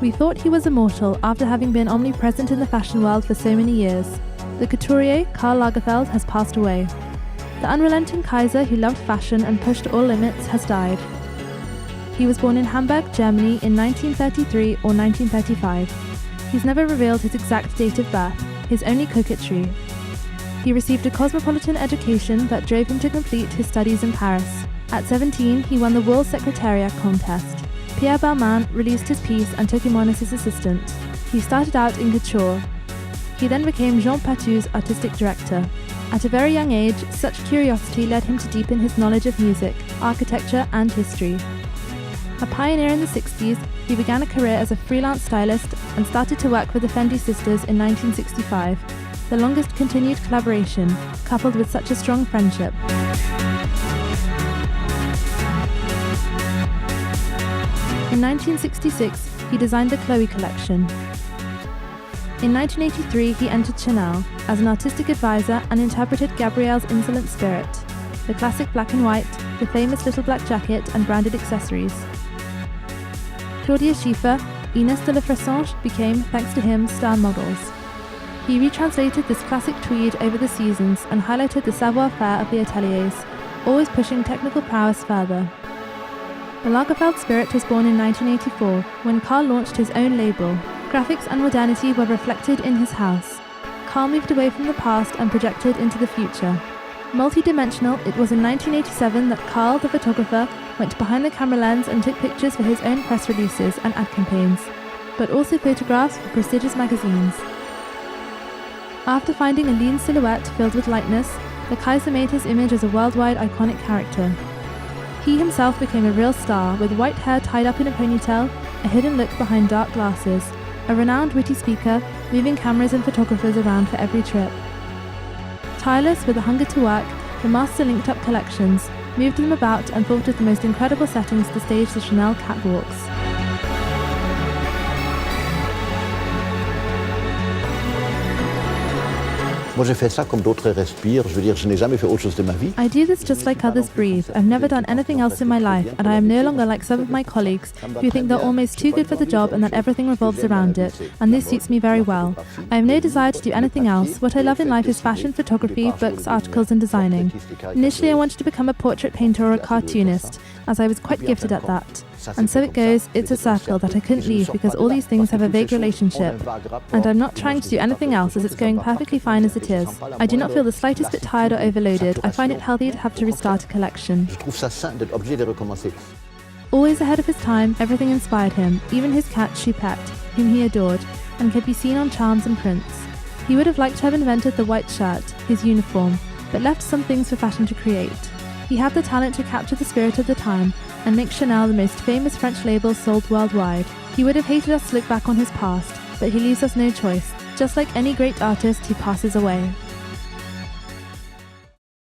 We thought he was immortal after having been omnipresent in the fashion world for so many years. The couturier, Karl Lagerfeld, has passed away. The unrelenting Kaiser who loved fashion and pushed all limits has died. He was born in Hamburg, Germany in 1933 or 1935. He's never revealed his exact date of birth, his only coquetry. He received a cosmopolitan education that drove him to complete his studies in Paris. At 17, he won the Wool Secretariat contest. Pierre Balmain released his piece and took him on as his assistant. He started out in couture. He then became Jean Patou's artistic director. At a very young age, such curiosity led him to deepen his knowledge of music, architecture, and history. A pioneer in the 60s, he began a career as a freelance stylist and started to work with the Fendi sisters in 1965, the longest continued collaboration, coupled with such a strong friendship. In 1966, he designed the Chloe collection. In 1983, he entered Chanel as an artistic advisor and interpreted Gabrielle's Insolent Spirit, the classic black and white, the famous little black jacket and branded accessories. Claudia Schiffer, Ines de la Fressange became, thanks to him, star models. He retranslated this classic tweed over the seasons and highlighted the savoir-faire of the ateliers, always pushing technical prowess further. The Lagerfeld spirit was born in 1984, when Karl launched his own label. Graphics and modernity were reflected in his house. Karl moved away from the past and projected into the future. Multi-dimensional, it was in 1987 that Karl, the photographer, went behind the camera lens and took pictures for his own press releases and ad campaigns, but also photographs for prestigious magazines. After finding a lean silhouette filled with lightness, the Kaiser made his image as a worldwide iconic character. He himself became a real star, with white hair tied up in a ponytail, a hidden look behind dark glasses, a renowned witty speaker, moving cameras and photographers around for every trip. Tireless with a hunger to work, the master linked up collections, moved them about and thought of the most incredible settings to stage the Chanel catwalks. Moi j'ai fait ça comme d'autres respirent, je veux dire, je n'ai jamais fait autre chose de ma vie. I do this just like others breathe. I've never done anything else in my life, and I am no longer like some of my colleagues who think they're almost too good for the job and that everything revolves around it, and this suits me very well. I have no desire to do anything else. What I love in life is fashion, photography, books, articles, and designing. Initially I wanted to become a portrait painter or a cartoonist, as I was quite gifted at that. And so it goes, it's a circle that I couldn't leave because all these things have a vague relationship. And I'm not trying to do anything else as it's going perfectly fine as it is. I do not feel the slightest bit tired or overloaded. I find it healthy to have to restart a collection. Always ahead of his time, everything inspired him, even his cat Choupette, whom he adored, and could be seen on charms and prints. He would have liked to have invented the white shirt, his uniform, but left some things for fashion to create. He had the talent to capture the spirit of the time and make Chanel the most famous French label sold worldwide. He would have hated us to look back on his past, but he leaves us no choice. Just like any great artist, he passes away.